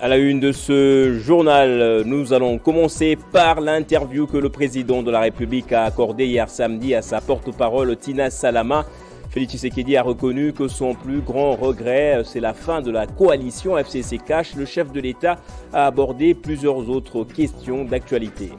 À la une de ce journal, nous allons commencer par l'interview que le président de la République a accordée hier samedi à sa porte-parole Tina Salama. Félix Tshisekedi a reconnu que son plus grand regret, c'est la fin de la coalition FCC-Cash. Le chef de l'État a abordé plusieurs autres questions d'actualité.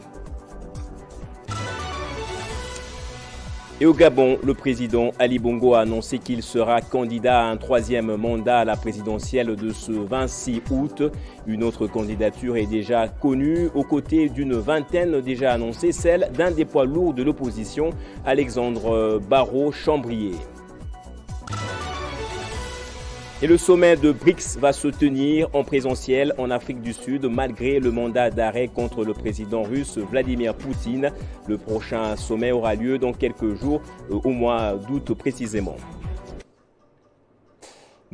Et au Gabon, le président Ali Bongo a annoncé qu'il sera candidat à un troisième mandat à la présidentielle de ce 26 août. Une autre candidature est déjà connue, aux côtés d'une vingtaine déjà annoncée, celle d'un des poids lourds de l'opposition, Alexandre Barrault-Chambrier. Et le sommet de BRICS va se tenir en présentiel en Afrique du Sud malgré le mandat d'arrêt contre le président russe Vladimir Poutine. Le prochain sommet aura lieu dans quelques jours, au mois d'août précisément.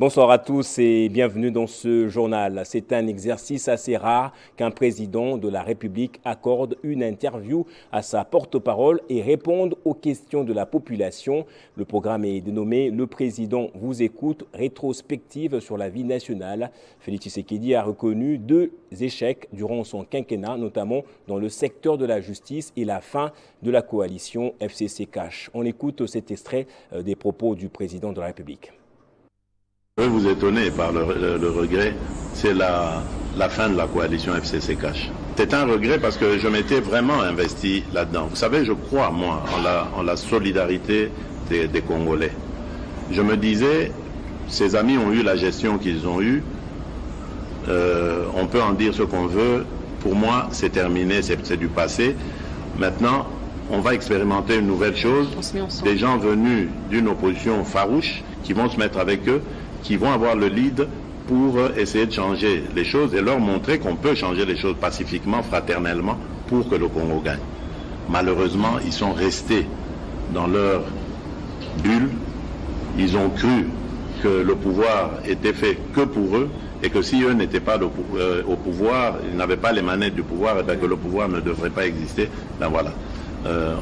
Bonsoir à tous et bienvenue dans ce journal. C'est un exercice assez rare qu'un président de la République accorde une interview à sa porte-parole et réponde aux questions de la population. Le programme est dénommé « Le président vous écoute », rétrospective sur la vie nationale. Félix Tshisekedi a reconnu deux échecs durant son quinquennat, notamment dans le secteur de la justice et la fin de la coalition FCC-Cash. On écoute cet extrait des propos du président de la République. Je vais vous étonner par le regret, c'est la fin de la coalition FCC-Cash. C'est un regret parce que je m'étais vraiment investi là-dedans. Vous savez, je crois, moi, en la solidarité des Congolais. Je me disais, ces amis ont eu la gestion qu'ils ont eue. On peut en dire ce qu'on veut. Pour moi, c'est terminé, c'est du passé. Maintenant, on va expérimenter une nouvelle chose. Des gens venus d'une opposition farouche qui vont se mettre avec eux, qui vont avoir le lead pour essayer de changer les choses et leur montrer qu'on peut changer les choses pacifiquement, fraternellement, pour que le Congo gagne. Malheureusement, ils sont restés dans leur bulle. Ils ont cru que le pouvoir était fait que pour eux et que si eux n'étaient pas au pouvoir, ils n'avaient pas les manettes du pouvoir, et bien que le pouvoir ne devrait pas exister. Ben voilà.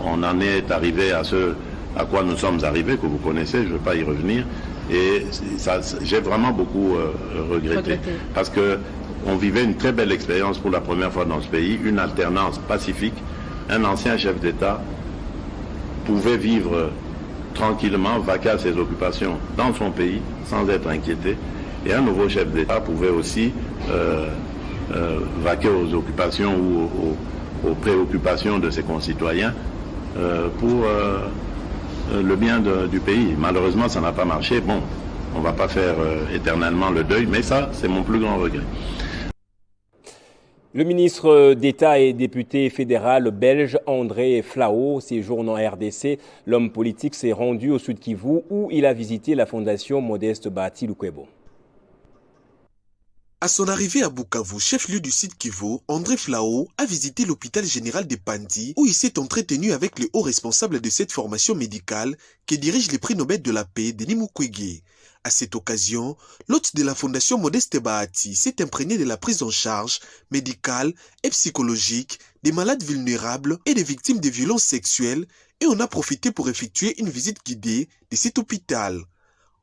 On en est arrivé à ce à quoi nous sommes arrivés, que vous connaissez, je ne vais pas y revenir. Et j'ai vraiment beaucoup regretté. Parce qu'on vivait une très belle expérience pour la première fois dans ce pays, une alternance pacifique. Un ancien chef d'État pouvait vivre tranquillement, vaquer à ses occupations dans son pays, sans être inquiété. Et un nouveau chef d'État pouvait aussi vaquer aux occupations ou aux préoccupations de ses concitoyens pour le bien du pays. Malheureusement, ça n'a pas marché. Bon, on ne va pas faire éternellement le deuil, mais ça, c'est mon plus grand regret. Le ministre d'État et député fédéral belge André Flao séjourne en RDC. L'homme politique s'est rendu au Sud Kivu où il a visité la fondation Modeste Bahati Lukwebo. À son arrivée à Bukavu, chef-lieu du Sud Kivu, André Flao a visité l'hôpital général de Pandi où il s'est entretenu avec les hauts responsables de cette formation médicale que dirige le prix Nobel de la paix Denis Mukwege. À cette occasion, l'hôte de la fondation Modeste Bahati s'est imprégné de la prise en charge médicale et psychologique des malades vulnérables et des victimes de violences sexuelles et en a profité pour effectuer une visite guidée de cet hôpital.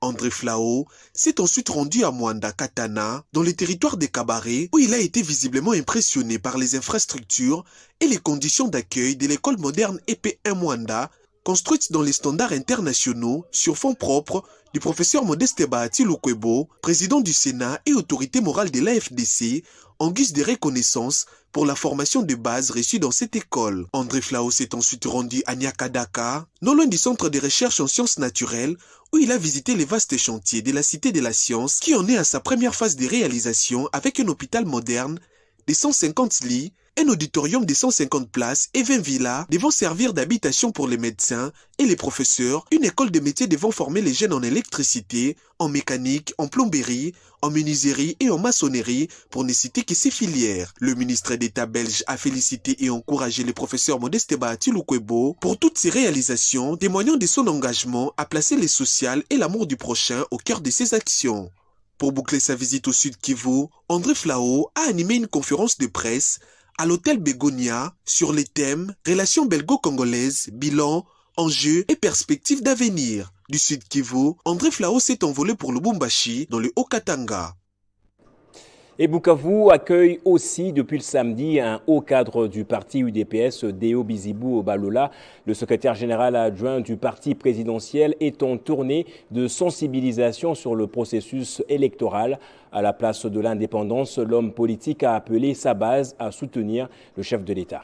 André Flao s'est ensuite rendu à Mwanda Katana, dans le territoire des Kabaré, où il a été visiblement impressionné par les infrastructures et les conditions d'accueil de l'école moderne EP1 Mwanda, construite dans les standards internationaux sur fonds propres du professeur Modeste Bahati Lukwebo, président du Sénat et autorité morale de l'AFDC, en guise de reconnaissance pour la formation de base reçue dans cette école. André Flao s'est ensuite rendu à Nyakadaka, non loin du centre de recherche en sciences naturelles, où il a visité les vastes chantiers de la Cité de la Science, qui en est à sa première phase de réalisation avec un hôpital moderne de 150 lits, un auditorium de 150 places et 20 villas devant servir d'habitation pour les médecins et les professeurs, une école de métiers devant former les jeunes en électricité, en mécanique, en plomberie, en menuiserie et en maçonnerie, pour ne citer que ces filières. Le ministre d'État belge a félicité et encouragé le professeur Modeste Bahati Lukwebo pour toutes ses réalisations, témoignant de son engagement à placer les social et l'amour du prochain au cœur de ses actions. Pour boucler sa visite au Sud Kivu, André Flao a animé une conférence de presse à l'hôtel Begonia sur les thèmes relations belgo-congolaises, bilan, enjeux et perspectives d'avenir. Du Sud Kivu, André Flao s'est envolé pour Lubumbashi dans le Haut-Katanga. Et Bukavu accueille aussi depuis le samedi un haut cadre du parti UDPS, Deo Bizibou Balola. Le secrétaire général adjoint du parti présidentiel est en tournée de sensibilisation sur le processus électoral. À la place de l'indépendance, l'homme politique a appelé sa base à soutenir le chef de l'État.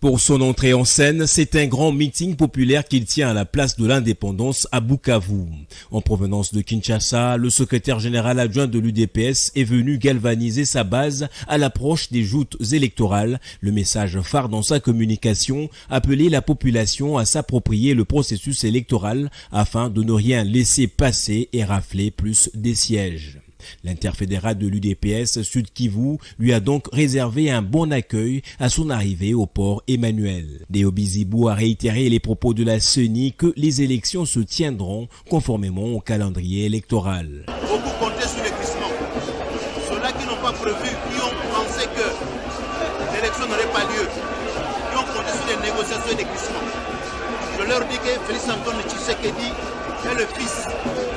Pour son entrée en scène, c'est un grand meeting populaire qu'il tient à la place de l'indépendance à Bukavu. En provenance de Kinshasa, le secrétaire général adjoint de l'UDPS est venu galvaniser sa base à l'approche des joutes électorales. Le message phare dans sa communication, appeler la population à s'approprier le processus électoral afin de ne rien laisser passer et rafler plus des sièges. L'interfédéral de l'UDPS Sud Kivu lui a donc réservé un bon accueil à son arrivée au port Emmanuel. Deo Bizibou a réitéré les propos de la CENI que les élections se tiendront conformément au calendrier électoral. Beaucoup comptaient sur les glissements. Ceux-là qui n'ont pas prévu, qui ont pensé que l'élection n'aurait pas lieu, qui ont compté sur les négociations et les glissements. Je leur dis que Félix Antoine Tshisekedi est le fils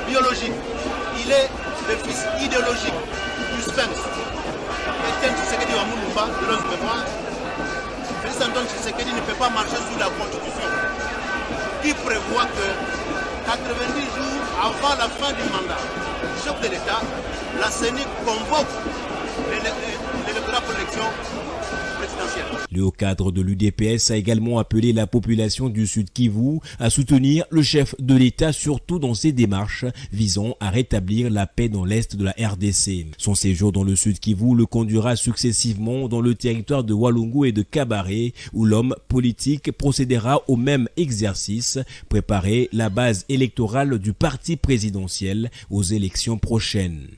biologique. Il est le fils idéologique du Sphinx. Etienne Tshisekedi wa Mulumba, de notre mémoire. Félix Antoine Tshisekedi ne peut pas marcher sous la Constitution, qui prévoit que 90 jours avant la fin du mandat du chef de l'État, la CENI convoque l'électorat pour l'élection présidentielle. Le haut cadre de l'UDPS a également appelé la population du Sud Kivu à soutenir le chef de l'État, surtout dans ses démarches visant à rétablir la paix dans l'est de la RDC. Son séjour dans le Sud Kivu le conduira successivement dans le territoire de Walungu et de Kabare, où l'homme politique procédera au même exercice, préparer la base électorale du parti présidentiel aux élections prochaines.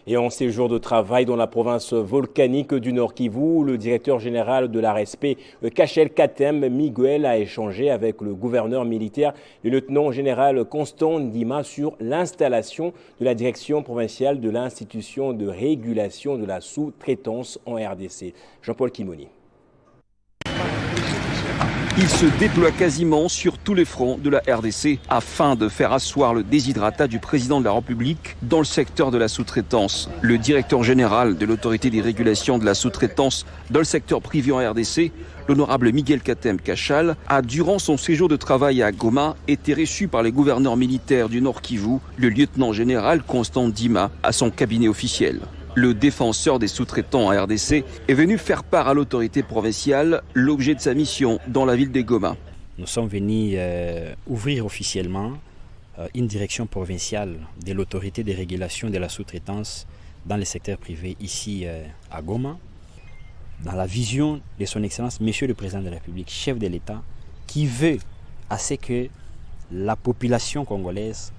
Et en séjour de travail dans la province volcanique du Nord Kivu, le directeur général de l'ARSP, Kachel Katem Miguel, a échangé avec le gouverneur militaire, le lieutenant général Constant Ndima, sur l'installation de la direction provinciale de l'institution de régulation de la sous-traitance en RDC. Jean-Paul Kimoni. Il se déploie quasiment sur tous les fronts de la RDC afin de faire asseoir le desiderata du président de la République dans le secteur de la sous-traitance. Le directeur général de l'autorité des régulations de la sous-traitance dans le secteur privé en RDC, l'honorable Miguel Katem Kachal, a durant son séjour de travail à Goma été reçu par les gouverneurs militaires du Nord Kivu, le lieutenant général Constant Ndima, à son cabinet officiel. Le défenseur des sous-traitants en RDC est venu faire part à l'autorité provinciale l'objet de sa mission dans la ville de Goma. Nous sommes venus ouvrir officiellement une direction provinciale de l'autorité de régulation de la sous-traitance dans le secteur privé ici à Goma, dans la vision de son Excellence, Monsieur le Président de la République, chef de l'État, qui veut à ce que la population congolaise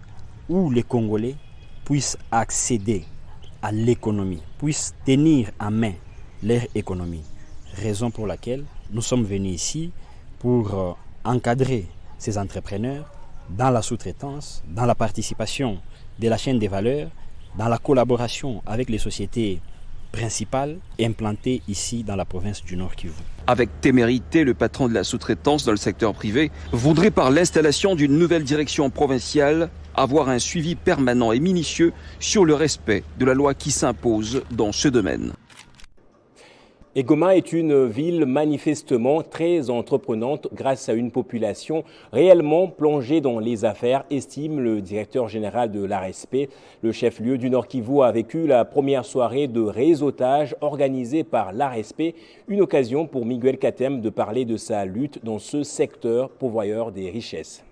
ou les Congolais puissent accéder à l'économie, puissent tenir en main leur économie. Raison pour laquelle nous sommes venus ici pour encadrer ces entrepreneurs dans la sous-traitance, dans la participation de la chaîne des valeurs, dans la collaboration avec les sociétés principales implantées ici dans la province du Nord Kivu. Avec témérité, le patron de la sous-traitance dans le secteur privé voudrait par l'installation d'une nouvelle direction provinciale avoir un suivi permanent et minutieux sur le respect de la loi qui s'impose dans ce domaine. Et Goma est une ville manifestement très entreprenante grâce à une population réellement plongée dans les affaires, estime le directeur général de l'ARSP. Le chef-lieu du Nord Kivu a vécu la première soirée de réseautage organisée par l'ARSP, une occasion pour Miguel Katem de parler de sa lutte dans ce secteur pourvoyeur des richesses.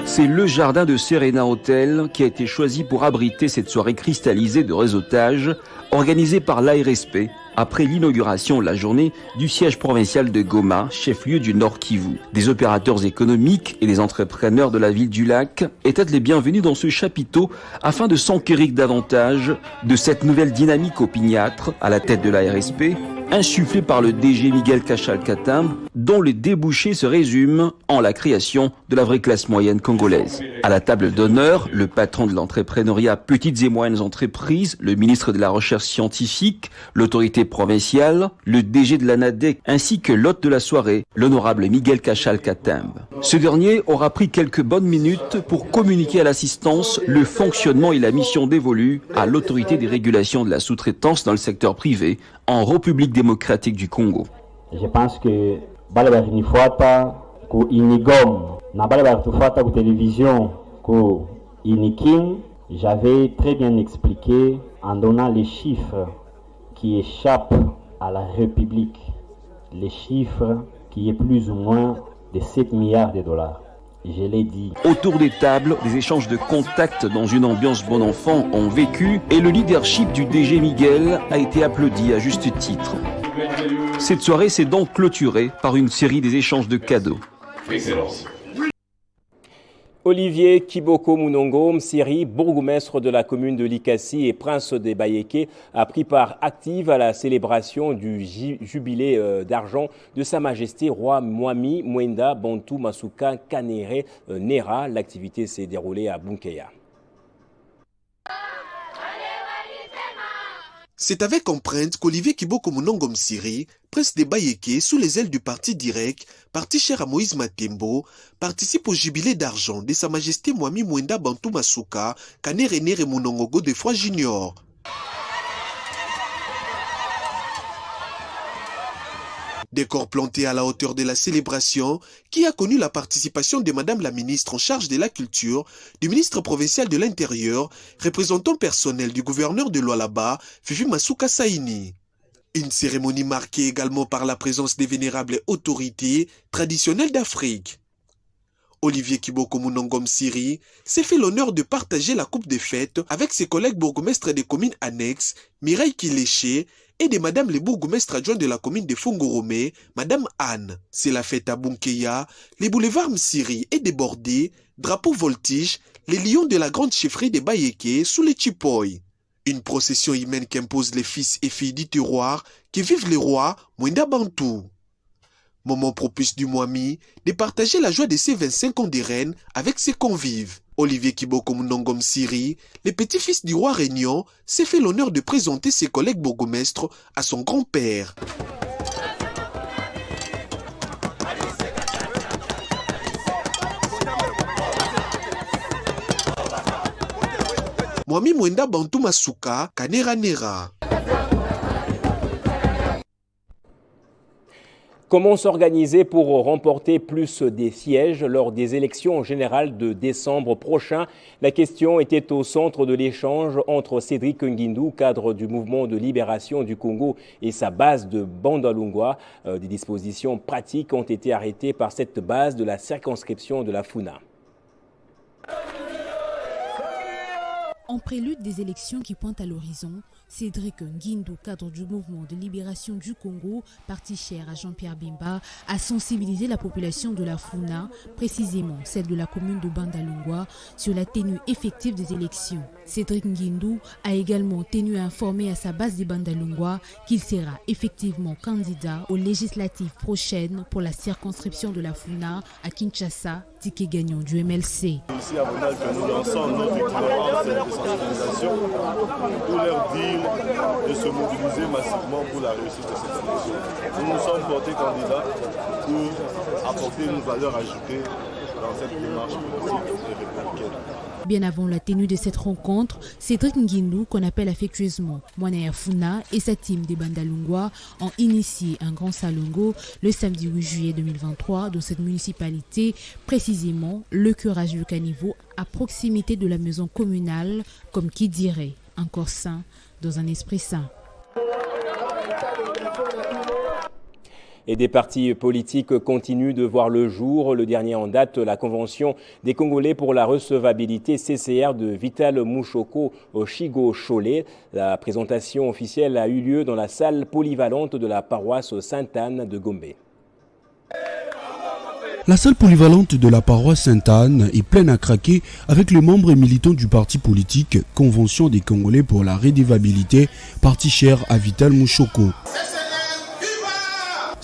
C'est le jardin de Serena Hotel qui a été choisi pour abriter cette soirée cristallisée de réseautage organisée par l'ARSP après l'inauguration de la journée du siège provincial de Goma, chef-lieu du Nord Kivu. Des opérateurs économiques et des entrepreneurs de la ville du lac étaient les bienvenus dans ce chapiteau afin de s'enquérir davantage de cette nouvelle dynamique opiniâtre à la tête de l'ARSP, insufflée par le DG Miguel Kachal-Katambe, dont les débouchés se résument en la création de la vraie classe moyenne congolaise. À la table d'honneur, le patron de l'entrepreneuriat Petites et Moyennes Entreprises, le ministre de la Recherche Scientifique, l'autorité provinciale, le DG de l'ANADEC, ainsi que l'hôte de la soirée, l'honorable Miguel Kachal-Katambe. Ce dernier aura pris quelques bonnes minutes pour communiquer à l'assistance le fonctionnement et la mission dévolue à l'autorité des régulations de la sous-traitance dans le secteur privé en République démocratique du Congo. Je pense que balabari nifuata ku inigom na balabari tufuata ku télévision ku iniking, j'avais très bien expliqué en donnant les chiffres qui échappent à la République, les chiffres qui est plus ou moins de 7 milliards de dollars. Je l'ai dit. Autour des tables, des échanges de contacts dans une ambiance bon enfant ont vécu et le leadership du DG Miguel a été applaudi à juste titre. Cette soirée s'est donc clôturée par une série des échanges de cadeaux. Excellence. Olivier Kiboko Munongo Msiri, bourgmestre de la commune de Likasi et prince des Bayéké, a pris part active à la célébration du jubilé d'argent de Sa Majesté Roi Mwami Mwenda Bantou Masuka Kanere Nera. L'activité s'est déroulée à Bunkeya. C'est avec empreinte qu'Olivier Kiboko Munongo Msiri, prince des Bayéké, sous les ailes du parti direct, parti cher à Moïse Matembo, participe au jubilé d'argent de Sa Majesté Mwami Mwenda Bantou Masuka Kanere Nere Munongo Godefroy Junior. Décor planté à la hauteur de la célébration qui a connu la participation de Madame la ministre en charge de la culture, du ministre provincial de l'Intérieur, représentant personnel du gouverneur de Lualaba, Fifi Masuka Saini. Une cérémonie marquée également par la présence des vénérables autorités traditionnelles d'Afrique. Olivier Kiboko Munongo Msiri s'est fait l'honneur de partager la coupe des fêtes avec ses collègues bourgmestres des communes annexes, Mireille Kiléché, et de Madame les bourgmestres adjoints de la commune de Fongoromé, Madame Anne. C'est la fête à Bunkeya, les boulevards Msiri est débordé, drapeau voltige, les lions de la grande chefferie des Bayéké sous les Chipoy. Une procession humaine qu'imposent les fils et filles du terroir qui vivent les rois Mwenda Bantou. Moment propice du Mwami de partager la joie de ses 25 ans de reine avec ses convives. Olivier Kiboko Munongo Msiri, le petit-fils du roi régnant, s'est fait l'honneur de présenter ses collègues bourgmestres à son grand-père. Mwami Mwenda Bantou Masuka Kanera Nera. Comment s'organiser pour remporter plus des sièges lors des élections générales de décembre prochain? La question était au centre de l'échange entre Cédric Nguindou, cadre du mouvement de libération du Congo, et sa base de Bandalungwa. Des dispositions pratiques ont été arrêtées par cette base de la circonscription de la Funa. En prélude des élections qui pointent à l'horizon, Cédric Nguindou, cadre du mouvement de libération du Congo, parti cher à Jean-Pierre Bemba, a sensibilisé la population de la Funa, précisément celle de la commune de Bandalungwa, sur la tenue effective des élections. Cédric Nguindou a également tenu à informer à sa base de Bandalungwa qu'il sera effectivement candidat aux législatives prochaines pour la circonscription de la Funa à Kinshasa, ticket gagnant du MLC. Ici à Bonal que nous lançons notre itinérance de sensibilisation pour leur dire de se mobiliser massivement pour la réussite de cette élection. Nous nous sommes portés candidats pour apporter une valeur ajoutée dans cette démarche politique et républicaine. Bien avant la tenue de cette rencontre, Cédric Nguindou, qu'on appelle affectueusement Mwana Funa, et sa team des Bandalungwa ont initié un grand salongo le samedi 8 juillet 2023 dans cette municipalité, précisément le curage du caniveau à proximité de la maison communale, comme qui dirait un corps sain dans un esprit sain. Et des partis politiques continuent de voir le jour. Le dernier en date, la Convention des Congolais pour la recevabilité CCR de Vital Mouchoko au Chigo Cholet. La présentation officielle a eu lieu dans la salle polyvalente de la paroisse Sainte-Anne de Gombe. La salle polyvalente de la paroisse Sainte-Anne est pleine à craquer avec les membres et militants du parti politique Convention des Congolais pour la redevabilité, parti cher à Vital Mouchoko.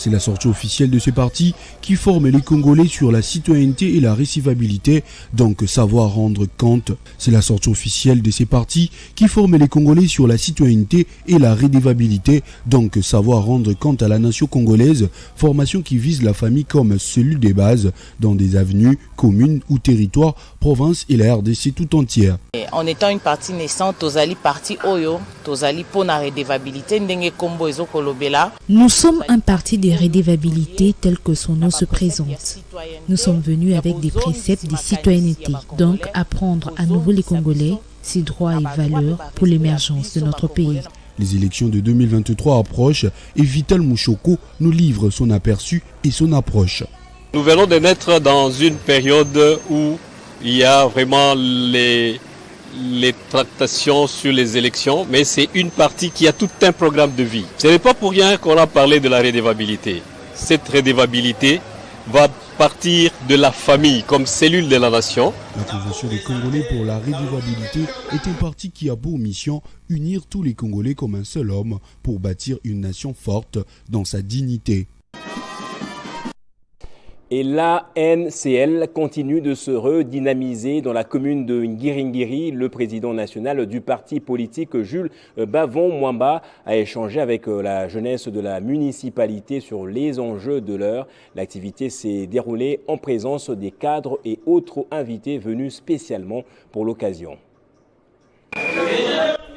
C'est la sortie officielle de ce parti qui forme les Congolais sur la citoyenneté et la récivabilité, donc savoir rendre compte. C'est la sortie officielle de ces partis qui forme les Congolais sur la citoyenneté et la rédévabilité, donc savoir rendre compte à la nation congolaise, formation qui vise la famille comme cellule des bases dans des avenues, communes ou territoires, provinces et la RDC tout entière. En étant une partie naissante, Tozali parti Oyo, Tozali pour la rédévabilité, Ndenge Kombo Ezo Kolobela. Nous sommes un parti de rédévabilité tel que son nom se présente. Nous sommes venus avec des préceptes de citoyenneté, donc apprendre à nouveau les Congolais ses droits et valeurs pour l'émergence de notre pays. Les élections de 2023 approchent et Vital Mouchoko nous livre son aperçu et son approche. Nous venons de naître dans une période où il y a vraiment les tractations sur les élections, mais c'est une partie qui a tout un programme de vie. Ce n'est pas pour rien qu'on a parlé de la rédévabilité. Cette rédévabilité va partir de la famille comme cellule de la nation. La Convention des Congolais pour la rédévabilité est un parti qui a pour mission unir tous les Congolais comme un seul homme pour bâtir une nation forte dans sa dignité. Et l'ANCL continue de se redynamiser dans la commune de Ngiringiri. Le président national du parti politique, Jules Bavon-Mwamba, a échangé avec la jeunesse de la municipalité sur les enjeux de l'heure. L'activité s'est déroulée en présence des cadres et autres invités venus spécialement pour l'occasion.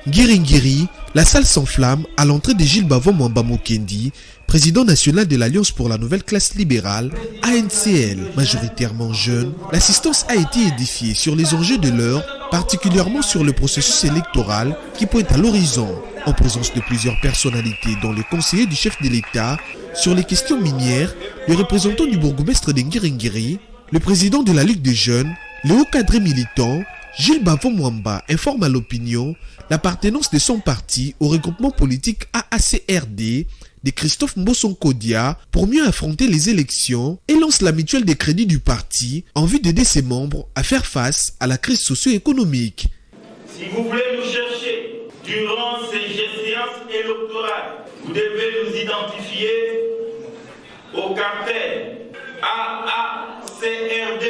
Ngiringiri, la salle s'enflamme à l'entrée de Gilles Bavon-Mwamba Mokendi, président national de l'Alliance pour la nouvelle classe libérale, ANCL. Majoritairement jeune, l'assistance a été édifiée sur les enjeux de l'heure, particulièrement sur le processus électoral qui pointe à l'horizon, en présence de plusieurs personnalités dont le conseiller du chef de l'État, sur les questions minières, le représentant du bourgmestre de Ngiringiri, le président de la Ligue des jeunes, le haut cadre militant, Gilles Bavon-Mwamba informe à l'opinion l'appartenance de son parti au regroupement politique AACRD de Christophe Mbosson-Kodia pour mieux affronter les élections et lance la mutuelle des crédits du parti en vue d'aider ses membres à faire face à la crise socio-économique. Si vous voulez nous chercher durant ces séances électorales, vous devez nous identifier au cartel AACRD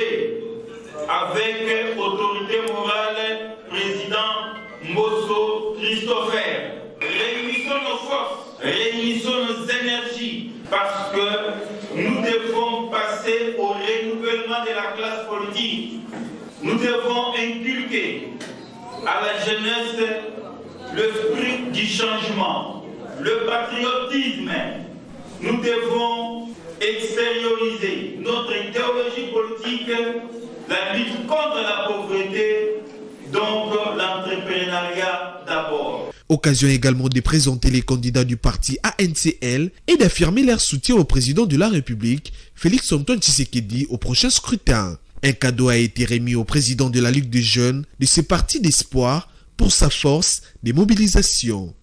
avec autorité morale, président Mbosso Christopher. Réunissons nos forces, réunissons nos énergies, parce que nous devons passer au renouvellement de la classe politique. Nous devons inculquer à la jeunesse l'esprit du changement, le patriotisme. Nous devons extérioriser notre idéologie politique, la lutte contre la pauvreté, donc l'entrepreneuriat d'abord. Occasion également de présenter les candidats du parti ANCL et d'affirmer leur soutien au président de la République, Félix-Antoine Tshisekedi, au prochain scrutin. Un cadeau a été remis au président de la Ligue des jeunes de ce parti d'espoir pour sa force de mobilisation.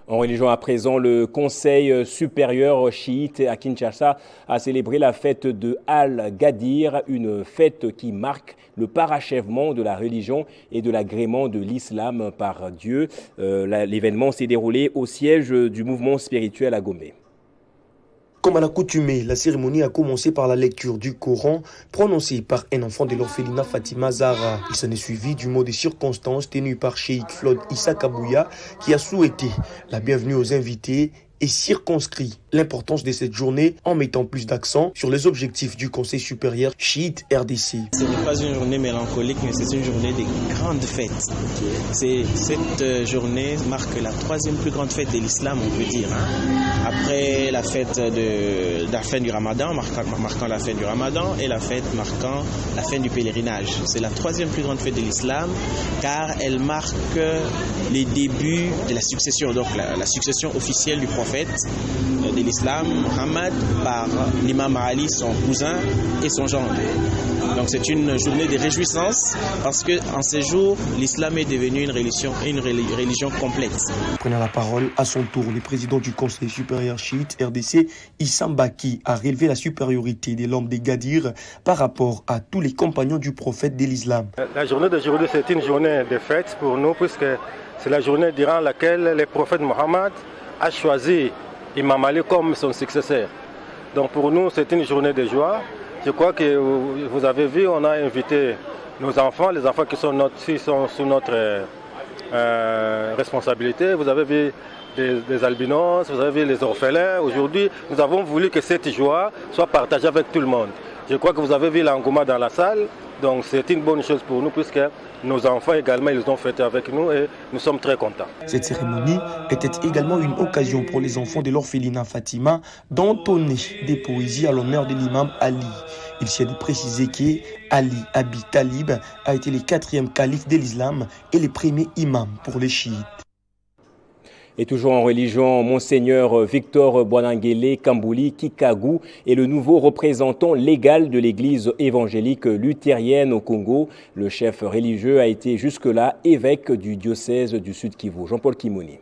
En religion à présent, le Conseil supérieur chiite à Kinshasa a célébré la fête de Al-Gadir, une fête qui marque le parachèvement de la religion et de l'agrément de l'islam par Dieu. L'événement s'est déroulé au siège du mouvement spirituel à Gombe. Comme à l'accoutumée, la cérémonie a commencé par la lecture du Coran prononcé par un enfant de l'orphelinat Fatima Zahra. Il s'en est suivi du mot de circonstance tenu par Cheikh Floyd Issa Kabouya qui a souhaité la bienvenue aux invités et circonscrit l'importance de cette journée en mettant plus d'accent sur les objectifs du Conseil supérieur chiite RDC. Ce n'est pas une journée mélancolique, mais c'est une journée de grande fête. Cette journée marque la troisième plus grande fête de l'islam, on peut dire. Après la fête de la fin du Ramadan, marquant la fin du Ramadan, et la fête marquant la fin du pèlerinage. C'est la troisième plus grande fête de l'islam, car elle marque les débuts de la succession, donc la succession officielle du prophète de l'islam, Mohammed, par l'imam Ali, son cousin et son gendre. Donc c'est une journée de réjouissance parce qu'en ces jours, l'islam est devenu une religion complète. Prenant la parole à son tour, le président du Conseil supérieur chiite RDC, Issam Baki, a relevé la supériorité de l'homme des Gadir par rapport à tous les compagnons du prophète de l'islam. La journée d'aujourd'hui, c'est une journée de fête pour nous puisque c'est la journée durant laquelle le prophète Mohammed a choisi Imam Ali comme son successeur. Donc pour nous, c'est une journée de joie. Je crois que vous avez vu, on a invité nos enfants, les enfants qui sont sous notre responsabilité. Vous avez vu des albinos, vous avez vu les orphelins. Aujourd'hui, nous avons voulu que cette joie soit partagée avec tout le monde. Je crois que vous avez vu l'engouement dans la salle. Donc c'est une bonne chose pour nous puisque nos enfants également, ils ont fêté avec nous et nous sommes très contents. Cette cérémonie était également une occasion pour les enfants de l'orphelinat Fatima d'entonner des poésies à l'honneur de l'imam Ali. Il s'y a de préciser que Ali Abi Talib a été le 4e calife de l'islam et le premier imam pour les chiites. Et toujours en religion, Monseigneur Victor Boanangele Kambouli Kikagou est le nouveau représentant légal de l'église évangélique luthérienne au Congo. Le chef religieux a été jusque-là évêque du diocèse du Sud Kivu. Jean-Paul Kimouni.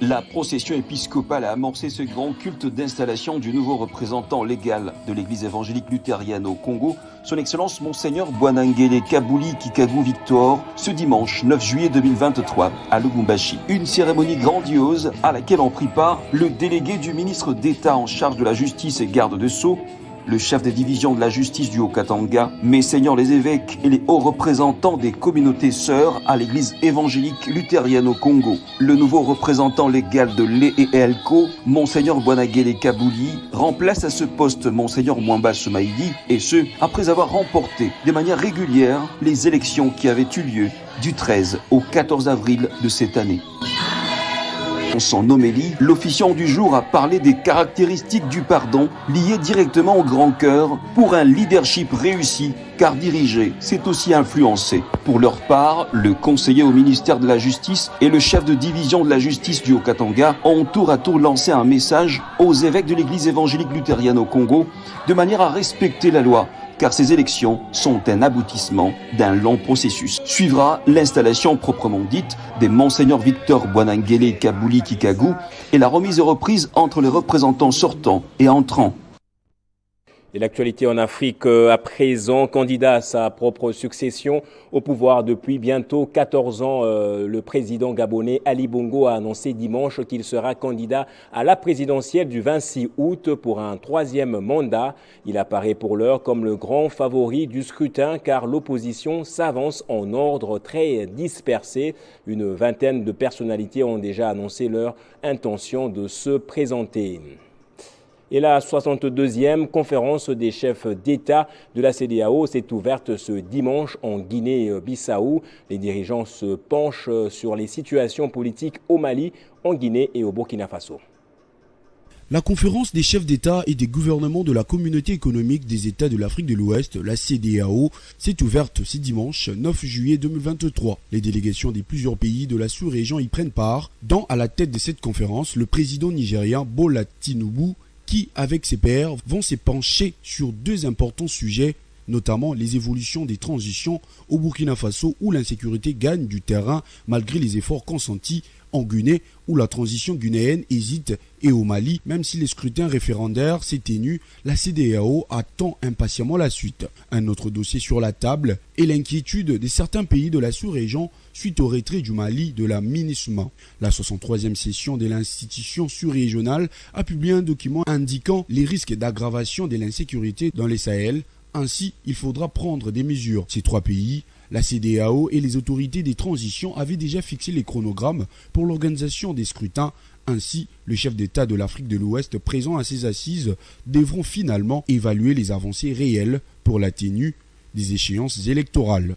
La procession épiscopale a amorcé ce grand culte d'installation du nouveau représentant légal de l'église évangélique luthérienne au Congo, son Excellence Monseigneur Boanangele Kambouli Kikagou Victor, ce dimanche 9 juillet 2023 à Lubumbashi. Une cérémonie grandiose à laquelle ont pris part le délégué du ministre d'État en charge de la justice et garde de Sceaux, le chef des divisions de la justice du Haut-Katanga, Messeigneurs les évêques et les hauts représentants des communautés sœurs à l'église évangélique luthérienne au Congo. Le nouveau représentant légal de l'E et Elco, Monseigneur Boanangele Kambouli, remplace à ce poste Monseigneur Mwamba Soumaïdi, et ce, après avoir remporté de manière régulière les élections qui avaient eu lieu du 13 au 14 avril de cette année. Dans son homélie, l'officiant du jour a parlé des caractéristiques du pardon liées directement au grand cœur pour un leadership réussi, car diriger, c'est aussi influencer. Pour leur part, le conseiller au ministère de la Justice et le chef de division de la justice du Haut-Katanga ont tour à tour lancé un message aux évêques de l'église évangélique luthérienne au Congo, de manière à respecter la loi, car ces élections sont un aboutissement d'un long processus. Suivra l'installation proprement dite des Monseigneurs Victor Boanangele Kambouli Kikagou et la remise et reprise entre les représentants sortants et entrants. Et l'actualité en Afrique à présent, candidat à sa propre succession au pouvoir depuis bientôt 14 ans, le président gabonais Ali Bongo a annoncé dimanche qu'il sera candidat à la présidentielle du 26 août pour un 3e mandat. Il apparaît pour l'heure comme le grand favori du scrutin car l'opposition s'avance en ordre très dispersé. Une vingtaine de personnalités ont déjà annoncé leur intention de se présenter. Et la 62e conférence des chefs d'État de la CEDEAO s'est ouverte ce dimanche en Guinée-Bissau. Les dirigeants se penchent sur les situations politiques au Mali, en Guinée et au Burkina Faso. La conférence des chefs d'État et des gouvernements de la Communauté économique des États de l'Afrique de l'Ouest, la CEDEAO, s'est ouverte ce dimanche 9 juillet 2023. Les délégations des plusieurs pays de la sous-région y prennent part, dont à la tête de cette conférence le président nigérien Bola Tinubu, qui, avec ses pairs, vont se pencher sur 2 importants sujets, notamment les évolutions des transitions au Burkina Faso où l'insécurité gagne du terrain malgré les efforts consentis, en Guinée où la transition guinéenne hésite et au Mali, même si les scrutins référendaires s'éténuent, la CEDEAO attend impatiemment la suite. Un autre dossier sur la table est l'inquiétude de certains pays de la sous-région suite au retrait du Mali de la MINUSMA. La 63e session de l'institution sous-régionale a publié un document indiquant les risques d'aggravation de l'insécurité dans les Sahel. Ainsi, il faudra prendre des mesures. Ces 3 pays, la CEDEAO et les autorités des transitions avaient déjà fixé les chronogrammes pour l'organisation des scrutins. Ainsi, le chef d'État de l'Afrique de l'Ouest présent à ces assises devront finalement évaluer les avancées réelles pour la tenue des échéances électorales.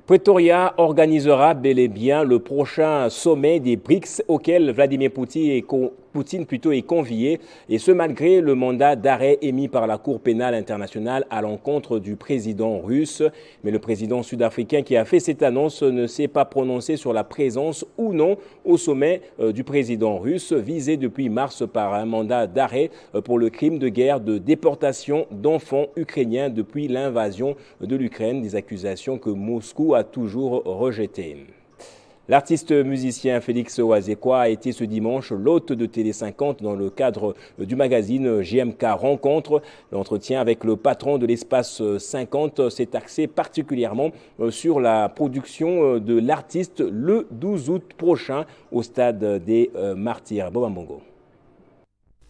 Pretoria organisera bel et bien le prochain sommet des BRICS auquel Vladimir Poutine est convié, et ce malgré le mandat d'arrêt émis par la Cour pénale internationale à l'encontre du président russe. Mais le président sud-africain qui a fait cette annonce ne s'est pas prononcé sur la présence ou non au sommet du président russe, visé depuis mars par un mandat d'arrêt pour le crime de guerre de déportation d'enfants ukrainiens depuis l'invasion de l'Ukraine, des accusations que Moscou a toujours rejetées. L'artiste musicien Félix Wazekwa a été ce dimanche l'hôte de Télé 50 dans le cadre du magazine JMK Rencontre. L'entretien avec le patron de l'espace 50 s'est axé particulièrement sur la production de l'artiste le 12 août prochain au stade des Martyrs. Bobambongo.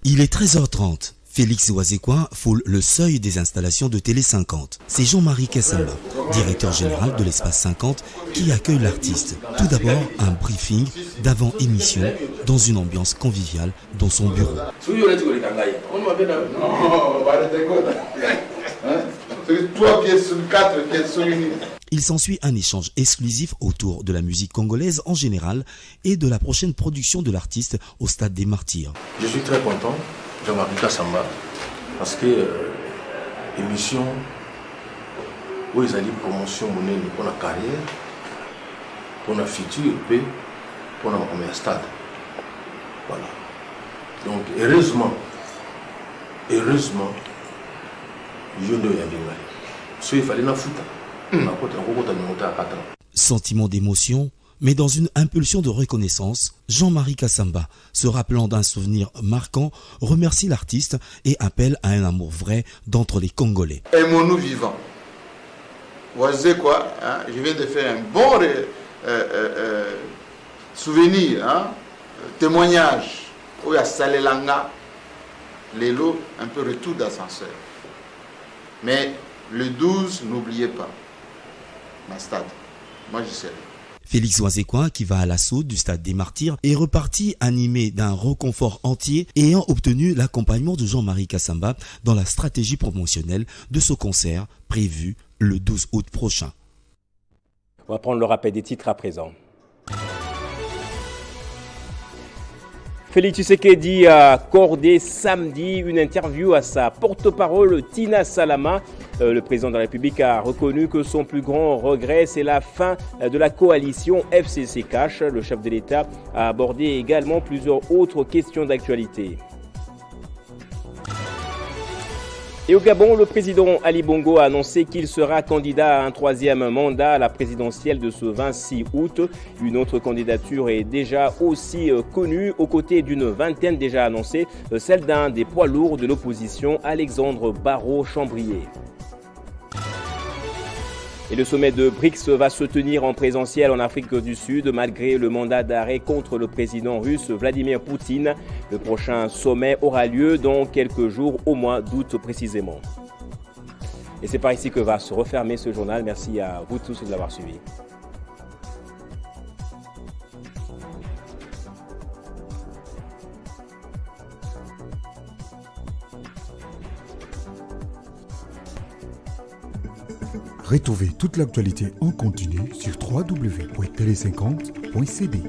Il est 13h30. Félix Wazekwa foule le seuil des installations de Télé 50. C'est Jean-Marie Kassamba, directeur général de l'espace 50, qui accueille l'artiste. Tout d'abord, un briefing d'avant-émission dans une ambiance conviviale dans son bureau. Il s'ensuit un échange exclusif autour de la musique congolaise en général et de la prochaine production de l'artiste au stade des Martyrs. Je suis très content, Jean-Marie Kassamba, parce que l'émission où ils allaient promotion pour la carrière, pour la future et pour le stade. Voilà. Donc heureusement, je ne vais pas il fallait la foutre. Sentiment d'émotion, mais dans une impulsion de reconnaissance, Jean-Marie Kassamba, se rappelant d'un souvenir marquant, remercie l'artiste et appelle à un amour vrai d'entre les Congolais. Aimons-nous vivants. Voici quoi, hein? Je viens de faire un bon souvenir, hein? Témoignage. Où il y a Salelanga, les lots, un peu retour d'ascenseur. Mais le 12, n'oubliez pas, ma stade, moi je serai. Félix Wazekwa, qui va à l'assaut du stade des Martyrs, est reparti animé d'un reconfort entier, ayant obtenu l'accompagnement de Jean-Marie Kassamba dans la stratégie promotionnelle de ce concert prévu le 12 août prochain. On va prendre le rappel des titres à présent. Félix Tshisekedi a accordé samedi une interview à sa porte-parole Tina Salama. Le président de la République a reconnu que son plus grand regret, c'est la fin de la coalition FCC Cash. Le chef de l'État a abordé également plusieurs autres questions d'actualité. Et au Gabon, le président Ali Bongo a annoncé qu'il sera candidat à un troisième mandat à la présidentielle de ce 26 août. Une autre candidature est déjà aussi connue, aux côtés d'une vingtaine déjà annoncée, celle d'un des poids lourds de l'opposition, Alexandre Barraud-Chambrier. Et le sommet de BRICS va se tenir en présentiel en Afrique du Sud malgré le mandat d'arrêt contre le président russe Vladimir Poutine. Le prochain sommet aura lieu dans quelques jours, au mois d'août précisément. Et c'est par ici que va se refermer ce journal. Merci à vous tous de l'avoir suivi. Retrouvez toute l'actualité en continu sur www.tele50.cd.